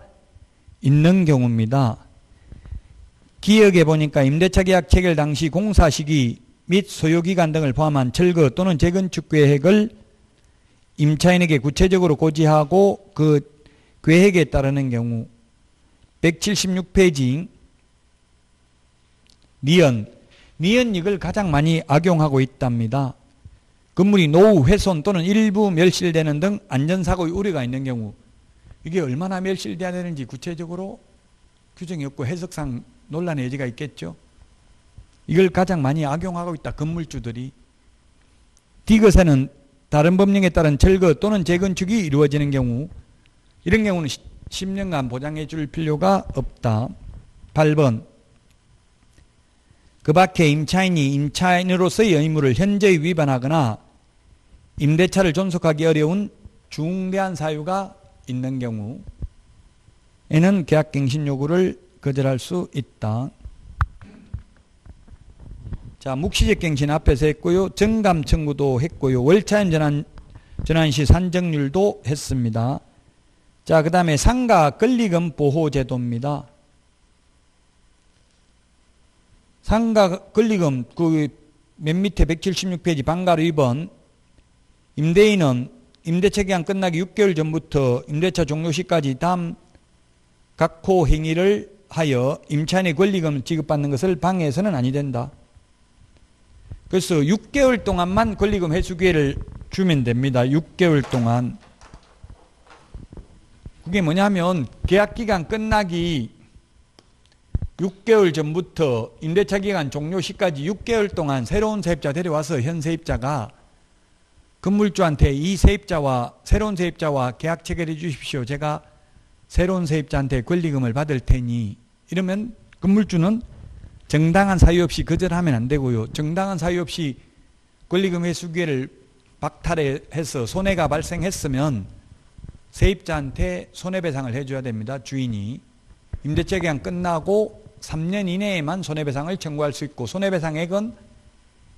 Speaker 1: 있는 경우입니다. 기억해 보니까 임대차 계약 체결 당시 공사 시기 및 소요기간 등을 포함한 철거 또는 재건축 계획을 임차인에게 구체적으로 고지하고 그 계획에 따르는 경우 176페이지 니은 이걸 가장 많이 악용하고 있답니다. 건물이 노후 훼손 또는 일부 멸실되는 등 안전사고의 우려가 있는 경우 이게 얼마나 멸실돼야 되는지 구체적으로 규정이 없고 해석상 논란의 여지가 있겠죠. 이걸 가장 많이 악용하고 있다. 건물주들이. 디귿에는 다른 법령에 따른 철거 또는 재건축이 이루어지는 경우 이런 경우는 10년간 보장해 줄 필요가 없다. 8번 그 밖에 임차인이 임차인으로서의 의무를 현저히 위반하거나 임대차를 존속하기 어려운 중대한 사유가 있는 경우에는 계약갱신 요구를 거절할 수 있다. 자, 묵시적 갱신 앞에서 했고요. 정감 청구도 했고요. 월차임 전환 시 산정률도 했습니다. 자, 그 다음에 상가 권리금 보호제도입니다. 상가 권리금 그 맨 밑에 176페이지 방가로 2번 임대인은 임대차 기간 끝나기 6개월 전부터 임대차 종료 시까지 다음 각호 행위를 하여 임차인의 권리금을 지급받는 것을 방해해서는 아니 된다. 그래서 6개월 동안만 권리금 회수 기회를 주면 됩니다. 6개월 동안. 그게 뭐냐면 계약기간 끝나기 6개월 전부터 임대차 기간 종료 시까지 6개월 동안 새로운 세입자 데려와서 현 세입자가 건물주한테 이 세입자와 새로운 세입자와 계약 체결해 주십시오. 제가 새로운 세입자한테 권리금을 받을 테니 이러면 건물주는 정당한 사유 없이 거절하면 안 되고요. 정당한 사유 없이 권리금 회수 기회를 박탈해서 손해가 발생했으면 세입자한테 손해배상을 해줘야 됩니다. 주인이. 임대차 기간 끝나고 3년 이내에만 손해배상을 청구할 수 있고, 손해배상액은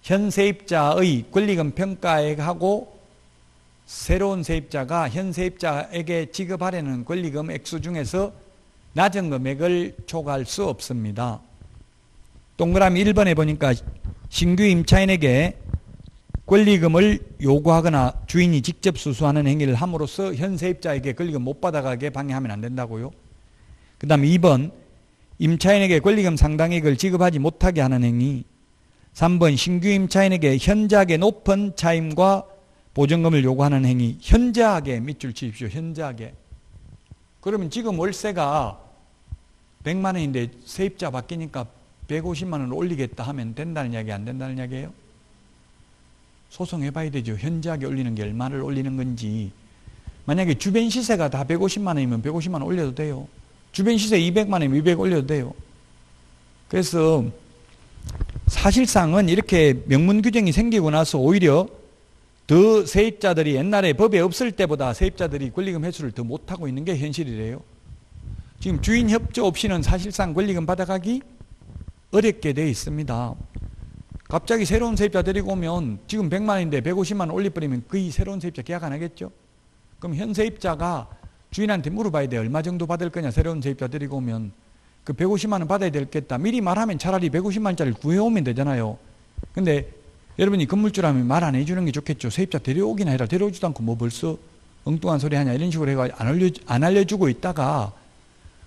Speaker 1: 현 세입자의 권리금 평가액하고 새로운 세입자가 현 세입자에게 지급하려는 권리금 액수 중에서 낮은 금액을 초과할 수 없습니다. 동그라미 1번에 보니까 신규 임차인에게 권리금을 요구하거나 주인이 직접 수수하는 행위를 함으로써 현 세입자에게 권리금 못 받아가게 방해하면 안 된다고요. 그 다음 2번 임차인에게 권리금 상당액을 지급하지 못하게 하는 행위. 3번 신규 임차인에게 현저하게 높은 차임과 보증금을 요구하는 행위. 현저하게 밑줄 치십시오. 현저하게. 그러면 지금 월세가 100만 원인데 세입자 바뀌니까 150만 원을 올리겠다 하면 된다는 이야기, 안 된다는 이야기예요? 소송해봐야 되죠. 현저하게 올리는 게 얼마를 올리는 건지. 만약에 주변 시세가 다 150만 원이면 150만 원 올려도 돼요. 주변 시세 200만 원이면 200 올려도 돼요. 그래서 사실상은 이렇게 명문 규정이 생기고 나서 오히려 더 세입자들이 옛날에 법에 없을 때보다 세입자들이 권리금 회수를 더 못하고 있는 게 현실이래요. 지금 주인 협조 없이는 사실상 권리금 받아가기 어렵게 돼 있습니다. 갑자기 새로운 세입자 데리고 오면 지금 100만 원인데 150만 원 올려버리면 거의 새로운 세입자 계약 안 하겠죠? 그럼 현 세입자가 주인한테 물어봐야 돼. 얼마 정도 받을 거냐, 새로운 세입자 데리고 오면. 그 150만 원 받아야 되겠다. 미리 말하면 차라리 150만 원짜리를 구해오면 되잖아요. 근데 여러분이 건물주라면 말 안 해주는 게 좋겠죠. 세입자 데려오기나 해라. 데려오지도 않고 뭐 벌써 엉뚱한 소리 하냐 이런 식으로 해가지고 안 알려주고 있다가,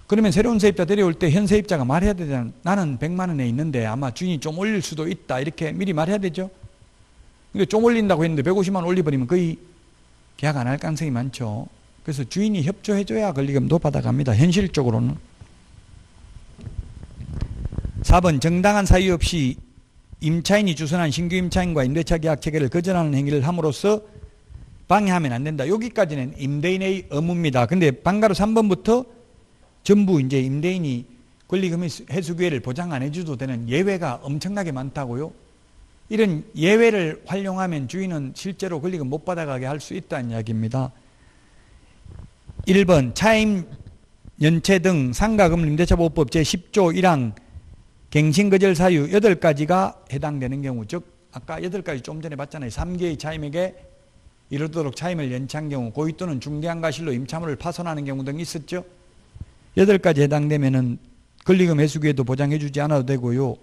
Speaker 1: 그러면 새로운 세입자 데려올 때 현 세입자가 말해야 되잖아. 나는 100만 원에 있는데 아마 주인이 좀 올릴 수도 있다. 이렇게 미리 말해야 되죠. 근데 좀 올린다고 했는데 150만 원 올려버리면 거의 계약 안 할 가능성이 많죠. 그래서 주인이 협조해줘야 권리금도 받아갑니다. 현실적으로는. 4번 정당한 사유 없이 임차인이 주선한 신규 임차인과 임대차 계약 체결을 거절하는 행위를 함으로써 방해하면 안 된다. 여기까지는 임대인의 의무입니다. 근데 방가로 3번부터 전부 이제 임대인이 권리금 회수 기회를 보장 안 해줘도 되는 예외가 엄청나게 많다고요. 이런 예외를 활용하면 주인은 실제로 권리금 못 받아가게 할 수 있다는 이야기입니다. 1번 차임, 연체 등 상가금융 임대차보호법 제10조 1항 갱신거절 사유 8가지가 해당되는 경우, 즉 아까 8가지 좀 전에 봤잖아요. 3개의 차임에게 이르도록 차임을 연체한 경우, 고의 또는 중대한 과실로 임차물을 파손하는 경우 등이 있었죠. 8가지 해당되면은 권리금 회수기에도 보장해주지 않아도 되고요.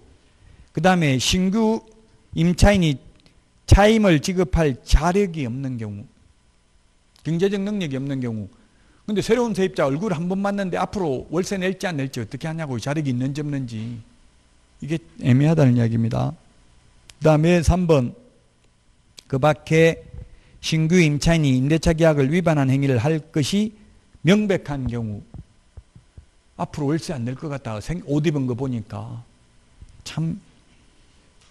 Speaker 1: 그 다음에 신규 임차인이 차임을 지급할 자력이 없는 경우, 경제적 능력이 없는 경우. 근데 새로운 세입자 얼굴 한 번 봤는데 앞으로 월세 낼지 안 낼지 어떻게 하냐고, 자력이 있는지 없는지. 이게 애매하다는 이야기입니다. 그 다음에 3번 그 밖에 신규 임차인이 임대차 계약을 위반한 행위를 할 것이 명백한 경우, 앞으로 월세 안 낼 것 같다 옷 입은 거 보니까 참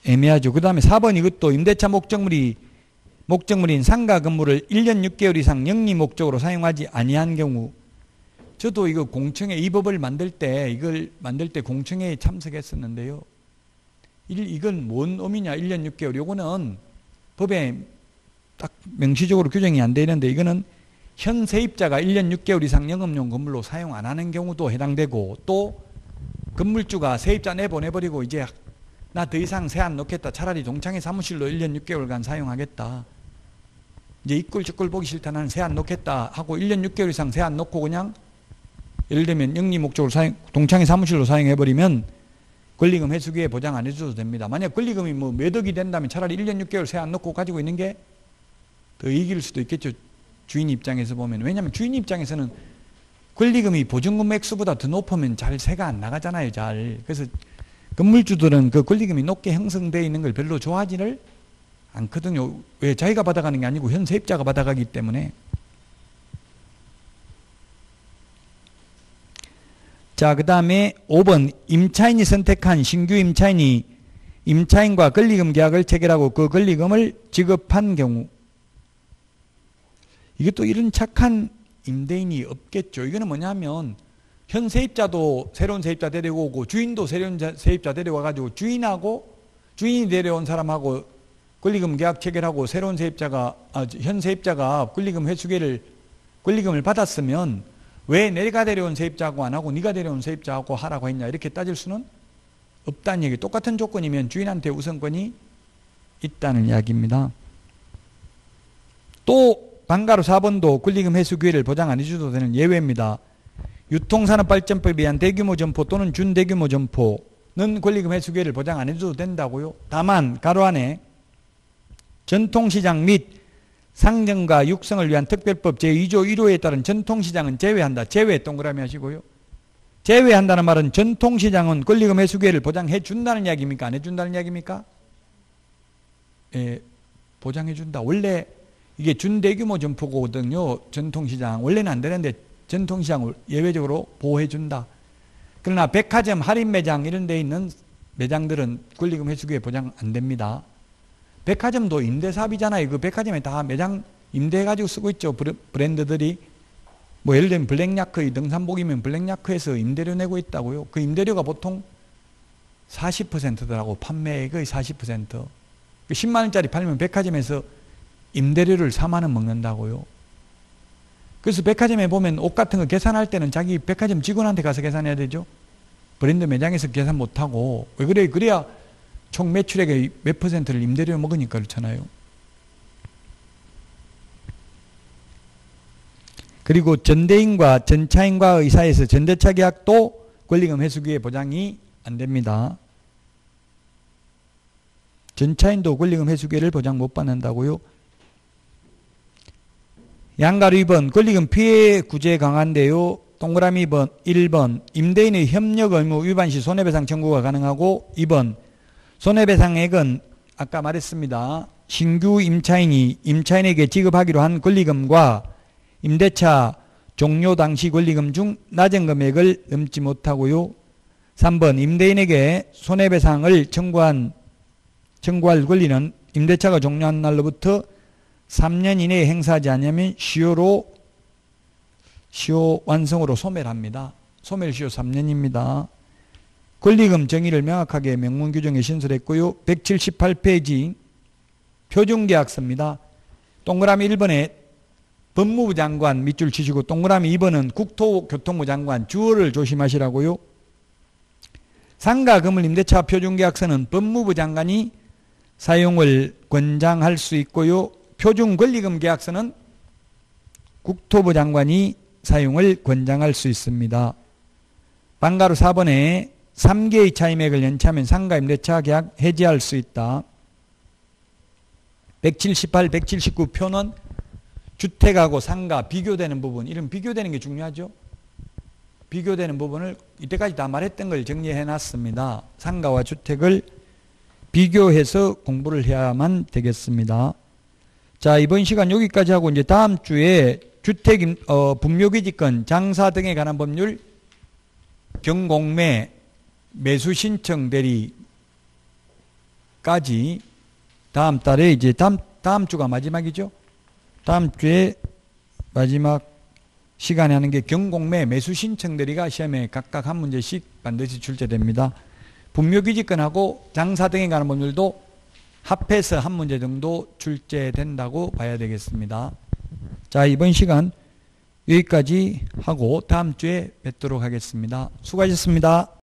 Speaker 1: 애매하죠. 그 다음에 4번 이것도 임대차 목적물인 상가 건물을 1년 6개월 이상 영리 목적으로 사용하지 아니한 경우. 저도 이거 공청회, 이 법을 만들 때 공청회에 참석했었는데요. 이건 뭔 의미냐, 1년 6개월. 요거는 법에 딱 명시적으로 규정이 안 되어 있는데, 이거는 현 세입자가 1년 6개월 이상 영업용 건물로 사용 안 하는 경우도 해당되고, 또 건물주가 세입자 내보내버리고 이제 나 더 이상 세 안 놓겠다. 차라리 동창회 사무실로 1년 6개월간 사용하겠다. 이제 이꼴저꼴 보기 싫다. 나는 세 안 놓겠다 하고 1년 6개월 이상 세 안 놓고 그냥 예를 들면 영리 목적으로 동창회 사무실로 사용해버리면 권리금 회수기에 보장 안 해줘도 됩니다. 만약 권리금이 뭐 몇 억이 된다면 차라리 1년 6개월 세 안 놓고 가지고 있는 게 더 이길 수도 있겠죠. 주인 입장에서 보면. 왜냐하면 주인 입장에서는 권리금이 보증금 액수보다 더 높으면 잘 세가 안 나가잖아요. 잘. 그래서 건물주들은 그 권리금이 높게 형성되어 있는 걸 별로 좋아하지를 않거든요. 왜? 자기가 받아가는 게 아니고 현 세입자가 받아가기 때문에. 자, 그 다음에 5번 임차인이 선택한 신규 임차인이 임차인과 권리금 계약을 체결하고 그 권리금을 지급한 경우. 이것도 이런 착한 임대인이 없겠죠. 이거는 뭐냐면 현 세입자도 새로운 세입자 데려오고 주인도 새로운 세입자 데려와가지고 주인이 데려온 사람하고 권리금 계약 체결하고 새로운 세입자가 현 세입자가 권리금 회수계를 권리금을 받았으면 왜 내가 데려온 세입자하고 안 하고 네가 데려온 세입자하고 하라고 했냐 이렇게 따질 수는 없다는 얘기. 똑같은 조건이면 주인한테 우선권이 있다는 이야기입니다. 또 방가로 4번도 권리금 회수 기회를 보장 안 해줘도 되는 예외입니다. 유통산업발전법에 의한 대규모 점포 또는 준대규모 점포는 권리금 회수 기회를 보장 안 해줘도 된다고요. 다만 가로 안에 전통시장 및 상정과 육성을 위한 특별법 제2조 1호에 따른 전통시장은 제외한다. 제외 동그라미 하시고요. 제외한다는 말은 전통시장은 권리금 회수 기회를 보장해 준다는 이야기입니까? 안 해준다는 이야기입니까? 예, 보장해 준다. 원래 이게 준대규모 점포거든요. 전통시장. 원래는 안 되는데 전통시장을 예외적으로 보호해 준다. 그러나 백화점, 할인 매장 이런 데 있는 매장들은 권리금 회수 기회 보장 안 됩니다. 백화점도 임대사업이잖아요. 그 백화점에 다 매장 임대해가지고 쓰고 있죠. 브랜드들이. 뭐 예를 들면 블랙야크, 등산복이면 블랙야크에서 임대료 내고 있다고요. 그 임대료가 보통 40%더라고. 판매액의 40%. 10만원짜리 팔면 백화점에서 임대료를 4만원 먹는다고요. 그래서 백화점에 보면 옷 같은 거 계산할 때는 자기 백화점 직원한테 가서 계산해야 되죠. 브랜드 매장에서 계산 못하고. 왜 그래? 그래야 총 매출액의 몇 %를 임대료 먹으니까 그렇잖아요. 그리고 전대인과 전차인과의 사이에서 전대차 계약도 권리금 회수 기회 보장이 안 됩니다. 전차인도 권리금 회수 기회를 보장 못 받는다고요. 양가로 2번 권리금 피해 구제 강화인데요. 동그라미 1번 임대인의 협력 의무 위반 시 손해배상 청구가 가능하고 2번 손해배상액은 아까 말했습니다. 신규 임차인이 임차인에게 지급하기로 한 권리금과 임대차 종료 당시 권리금 중 낮은 금액을 넘지 못하고요. 3번 임대인에게 손해배상을 청구할 권리는 임대차가 종료한 날로부터 3년 이내에 행사하지 않으면 시효 완성으로 소멸합니다. 소멸시효 3년입니다. 권리금 정의를 명확하게 명문 규정에 신설했고요. 178페이지 표준계약서입니다. 동그라미 1번에 법무부 장관 밑줄 치시고 동그라미 2번은 국토교통부 장관 주어를 조심하시라고요. 상가 건물 임대차 표준계약서는 법무부 장관이 사용을 권장할 수 있고요. 표준권리금 계약서는 국토부 장관이 사용을 권장할 수 있습니다. 방가로 4번에 3개의 차임액을 연체하면 상가 임대차 계약 해지할 수 있다. 178, 179 표는 주택하고 상가 비교되는 부분, 이런 비교되는 게 중요하죠. 비교되는 부분을 이때까지 다 말했던 걸 정리해 놨습니다. 상가와 주택을 비교해서 공부를 해야만 되겠습니다. 자, 이번 시간 여기까지 하고 이제 다음 주에 주택 분묘기지권 장사 등에 관한 법률 경공매 매수 신청 대리까지 다음 달에 이제 다음 주가 마지막이죠. 다음 주에 마지막 시간에 하는 게 경공매 매수 신청 대리가 시험에 각각 한 문제씩 반드시 출제됩니다. 분묘기지권하고 장사 등에 관한 법률도 합해서 한 문제 정도 출제된다고 봐야 되겠습니다. 자, 이번 시간 여기까지 하고 다음 주에 뵙도록 하겠습니다. 수고하셨습니다.